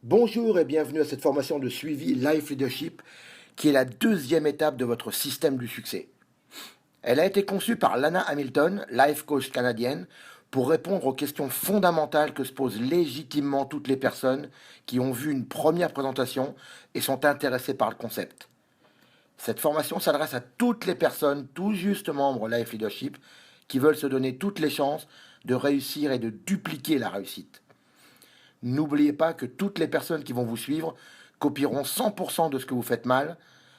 Bonjour et bienvenue à cette formation de suivi Life Leadership qui est la deuxième étape de votre système du succès. Elle a été conçue par Lana Hamilton, life coach canadienne, pour répondre aux questions fondamentales que se posent légitimement toutes les personnes qui ont vu une première présentation et sont intéressées par le concept. Cette formation s'adresse à toutes les personnes, tout juste membres Life Leadership, qui veulent se donner toutes les chances de réussir et de dupliquer la réussite. N'oubliez pas que toutes les personnes qui vont vous suivre copieront 100% de ce que vous faites mal,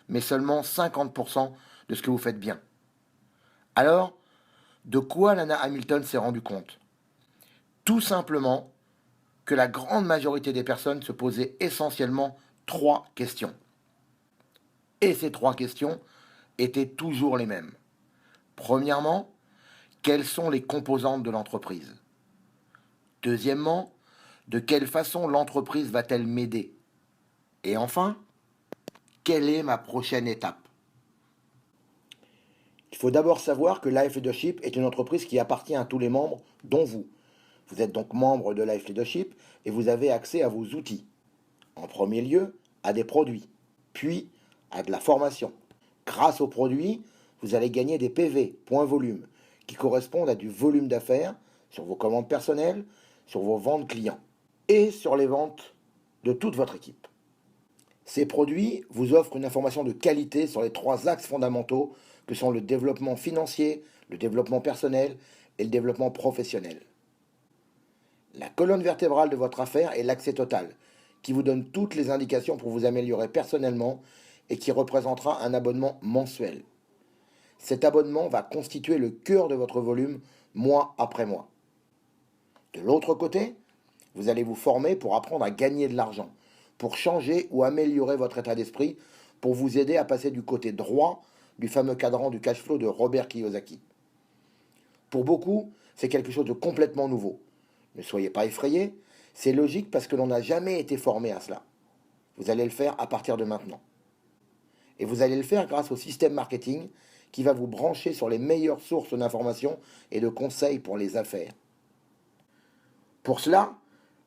mais seulement 50% de ce que vous faites bien. Alors, de quoi Lana Hamilton s'est rendu compte? Tout simplement que la grande majorité des personnes se posaient essentiellement trois questions. Et ces trois questions étaient toujours les mêmes. Premièrement, quelles sont les composantes de l'entreprise? Deuxièmement, de quelle façon l'entreprise va-t-elle m'aider? Et enfin, quelle est ma prochaine étape? Il faut d'abord savoir que Life Leadership est une entreprise qui appartient à tous les membres, dont vous. Vous êtes donc membre de Life Leadership et vous avez accès à vos outils. En premier lieu, à des produits, puis à de la formation. Grâce aux produits, vous allez gagner des PV, points volume, qui correspondent à du volume d'affaires sur vos commandes personnelles, sur vos ventes clients et sur les ventes de toute votre équipe. Ces produits vous offrent une information de qualité sur les trois axes fondamentaux que sont le développement financier, le développement personnel et le développement professionnel. La colonne vertébrale de votre affaire est l'accès total, qui vous donne toutes les indications pour vous améliorer personnellement et qui représentera un abonnement mensuel. Cet abonnement va constituer le cœur de votre volume mois après mois. De l'autre côté, vous allez vous former pour apprendre à gagner de l'argent, pour changer ou améliorer votre état d'esprit, pour vous aider à passer du côté droit du fameux cadran du cash flow de Robert Kiyosaki. Pour beaucoup, c'est quelque chose de complètement nouveau. Ne soyez pas effrayés, c'est logique parce que l'on n'a jamais été formé à cela. Vous allez le faire à partir de maintenant. Et vous allez le faire grâce au système marketing qui va vous brancher sur les meilleures sources d'informations et de conseils pour les affaires. Pour cela,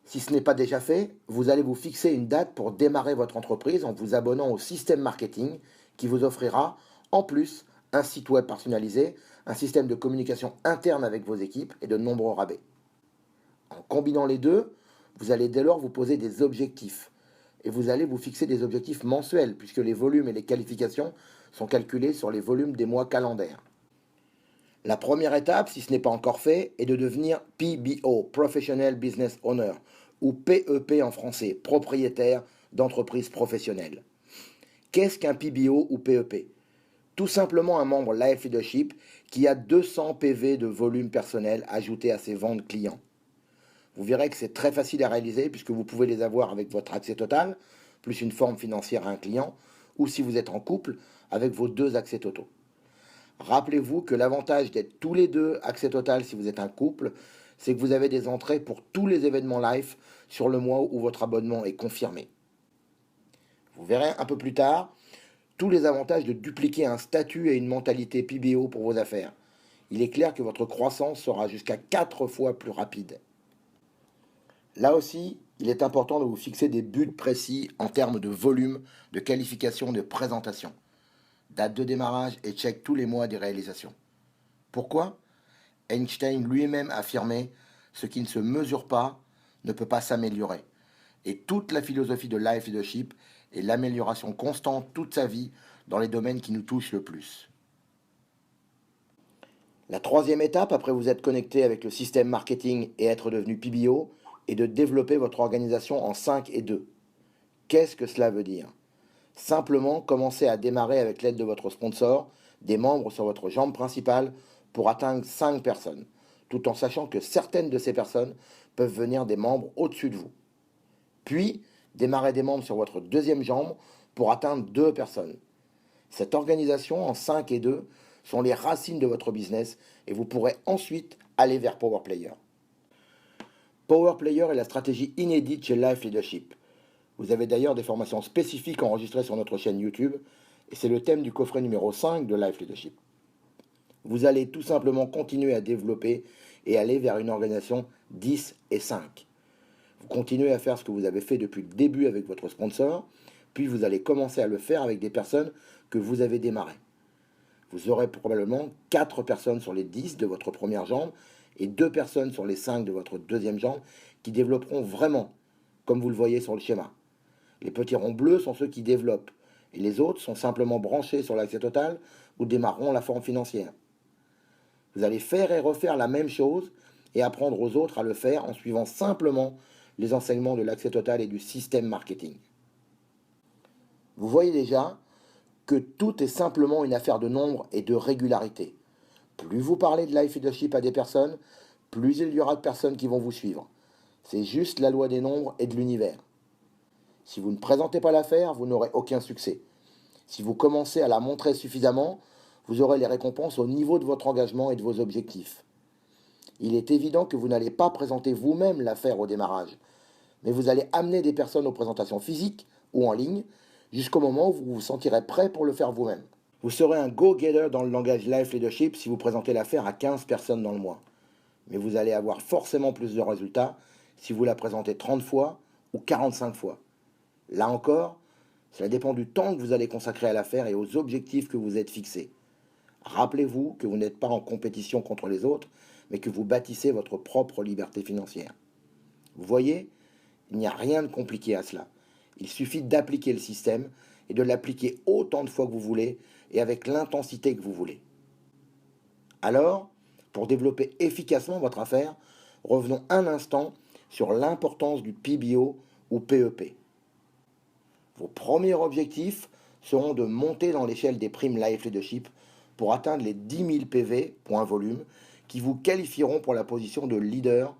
si ce n'est pas déjà fait, vous allez vous fixer une date pour démarrer votre entreprise en vous abonnant au système marketing qui vous offrira, en plus, un site web personnalisé, un système de communication interne avec vos équipes et de nombreux rabais. En combinant les deux, vous allez dès lors vous poser des objectifs. Et vous allez vous fixer des objectifs mensuels, puisque les volumes et les qualifications sont calculés sur les volumes des mois calendaires. La première étape, si ce n'est pas encore fait, est de devenir PBO, Professional Business Owner, ou PEP en français, propriétaire d'entreprise professionnelle. Qu'est-ce qu'un PBO ou PEP? Tout simplement un membre Life Leadership qui a 200 PV de volume personnel ajouté à ses ventes clients. Vous verrez que c'est très facile à réaliser puisque vous pouvez les avoir avec votre accès total, plus une forme financière à un client, ou si vous êtes en couple, avec vos deux accès totaux. Rappelez-vous que l'avantage d'être tous les deux accès total si vous êtes un couple, c'est que vous avez des entrées pour tous les événements live sur le mois où votre abonnement est confirmé. Vous verrez un peu plus tard tous les avantages de dupliquer un statut et une mentalité PBO pour vos affaires. Il est clair que votre croissance sera jusqu'à 4 fois plus rapide. Là aussi, il est important de vous fixer des buts précis en termes de volume, de qualification, de présentation. Date de démarrage et check tous les mois des réalisations. Pourquoi? Einstein lui-même affirmait ce qui ne se mesure pas ne peut pas s'améliorer. Et toute la philosophie de Life Leadership est l'amélioration constante toute sa vie dans les domaines qui nous touchent le plus. La troisième étape, après vous être connecté avec le système marketing et être devenu PBO, est de développer votre organisation en 5 et 2. Qu'est-ce que cela veut dire? Simplement commencer à démarrer avec l'aide de votre sponsor, des membres sur votre jambe principale pour atteindre 5 personnes, tout en sachant que certaines de ces personnes peuvent venir des membres au-dessus de vous. Puis, démarrer des membres sur votre deuxième jambe pour atteindre 2 personnes. Cette organisation en 5 et 2 sont les racines de votre business et vous pourrez ensuite aller vers Power Player. Power Player est la stratégie inédite chez Life Leadership. Vous avez d'ailleurs des formations spécifiques enregistrées sur notre chaîne YouTube et c'est le thème du coffret numéro 5 de Life Leadership. Vous allez tout simplement continuer à développer et aller vers une organisation 10 et 5. Vous continuez à faire ce que vous avez fait depuis le début avec votre sponsor, puis vous allez commencer à le faire avec des personnes que vous avez démarrées. Vous aurez probablement 4 personnes sur les 10 de votre première jambe et 2 personnes sur les 5 de votre deuxième jambe qui développeront vraiment, comme vous le voyez sur le schéma. Les petits ronds bleus sont ceux qui développent, et les autres sont simplement branchés sur l'accès total ou démarreront la forme financière. Vous allez faire et refaire la même chose et apprendre aux autres à le faire en suivant simplement les enseignements de l'accès total et du système marketing. Vous voyez déjà que tout est simplement une affaire de nombre et de régularité. Plus vous parlez de life leadership à des personnes, plus il y aura de personnes qui vont vous suivre. C'est juste la loi des nombres et de l'univers. Si vous ne présentez pas l'affaire, vous n'aurez aucun succès. Si vous commencez à la montrer suffisamment, vous aurez les récompenses au niveau de votre engagement et de vos objectifs. Il est évident que vous n'allez pas présenter vous-même l'affaire au démarrage, mais vous allez amener des personnes aux présentations physiques ou en ligne jusqu'au moment où vous vous sentirez prêt pour le faire vous-même. Vous serez un go-getter dans le langage Life Leadership si vous présentez l'affaire à 15 personnes dans le mois. Mais vous allez avoir forcément plus de résultats si vous la présentez 30 fois ou 45 fois. Là encore, cela dépend du temps que vous allez consacrer à l'affaire et aux objectifs que vous êtes fixés. Rappelez-vous que vous n'êtes pas en compétition contre les autres, mais que vous bâtissez votre propre liberté financière. Vous voyez, il n'y a rien de compliqué à cela. Il suffit d'appliquer le système et de l'appliquer autant de fois que vous voulez et avec l'intensité que vous voulez. Alors, pour développer efficacement votre affaire, revenons un instant sur l'importance du PBO ou PEP. Vos premiers objectifs seront de monter dans l'échelle des primes Life Leadership pour atteindre les 10 000 PV, point volume, qui vous qualifieront pour la position de leader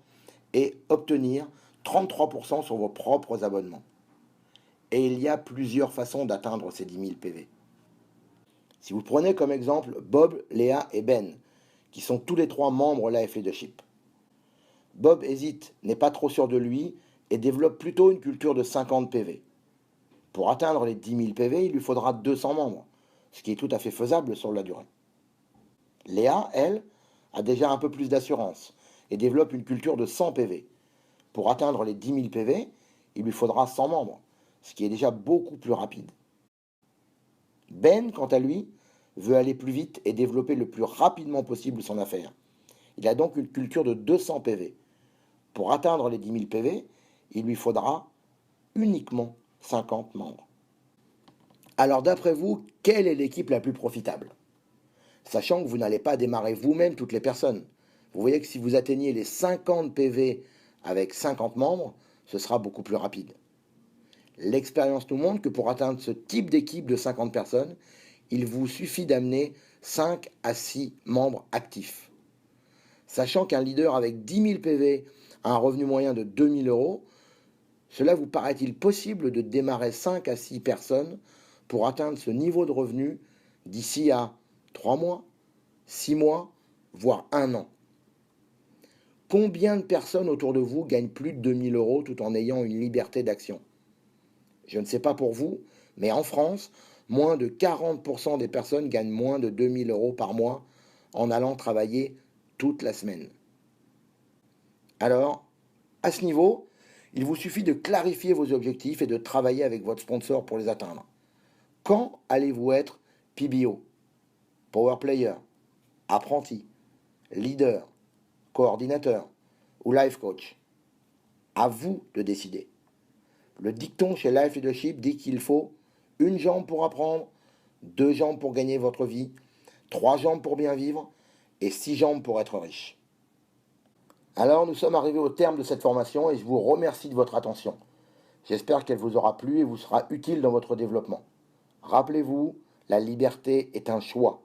et obtenir 33% sur vos propres abonnements. Et il y a plusieurs façons d'atteindre ces 10 000 PV. Si vous prenez comme exemple Bob, Léa et Ben, qui sont tous les 3 membres Life Leadership. Bob hésite, n'est pas trop sûr de lui et développe plutôt une culture de 50 PV. Pour atteindre les 10 000 PV, il lui faudra 200 membres, ce qui est tout à fait faisable sur la durée. Léa, elle, a déjà un peu plus d'assurance et développe une culture de 100 PV. Pour atteindre les 10 000 PV, il lui faudra 100 membres, ce qui est déjà beaucoup plus rapide. Ben, quant à lui, veut aller plus vite et développer le plus rapidement possible son affaire. Il a donc une culture de 200 PV. Pour atteindre les 10 000 PV, il lui faudra uniquement 50 membres. Alors d'après vous, quelle est l'équipe la plus profitable? Sachant que vous n'allez pas démarrer vous-même toutes les personnes. Vous voyez que si vous atteignez les 50 PV avec 50 membres, ce sera beaucoup plus rapide. L'expérience nous montre que pour atteindre ce type d'équipe de 50 personnes, il vous suffit d'amener 5 à 6 membres actifs. Sachant qu'un leader avec 10 000 PV a un revenu moyen de 2 000 euros, cela vous paraît-il possible de démarrer 5 à 6 personnes pour atteindre ce niveau de revenu d'ici à 3 mois, 6 mois, voire 1 an? Combien de personnes autour de vous gagnent plus de 2 000 euros tout en ayant une liberté d'action? Je ne sais pas pour vous, mais en France, moins de 40% des personnes gagnent moins de 2 000 euros par mois en allant travailler toute la semaine. Alors, à ce niveau, il vous suffit de clarifier vos objectifs et de travailler avec votre sponsor pour les atteindre. Quand allez-vous être PBO, Power Player, apprenti, leader, coordinateur ou life coach? À vous de décider. Le dicton chez Life Leadership dit qu'il faut 1 jambe pour apprendre, 2 jambes pour gagner votre vie, 3 jambes pour bien vivre et 6 jambes pour être riche. Alors nous sommes arrivés au terme de cette formation et je vous remercie de votre attention. J'espère qu'elle vous aura plu et vous sera utile dans votre développement. Rappelez-vous, la liberté est un choix.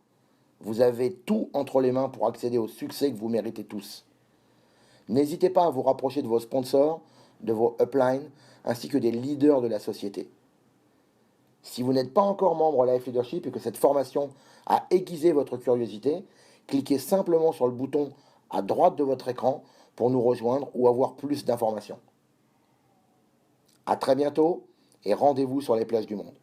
Vous avez tout entre les mains pour accéder au succès que vous méritez tous. N'hésitez pas à vous rapprocher de vos sponsors, de vos uplines, ainsi que des leaders de la société. Si vous n'êtes pas encore membre Life Leadership et que cette formation a aiguisé votre curiosité, cliquez simplement sur le bouton à droite de votre écran pour nous rejoindre ou avoir plus d'informations. À très bientôt et rendez-vous sur les plages du monde.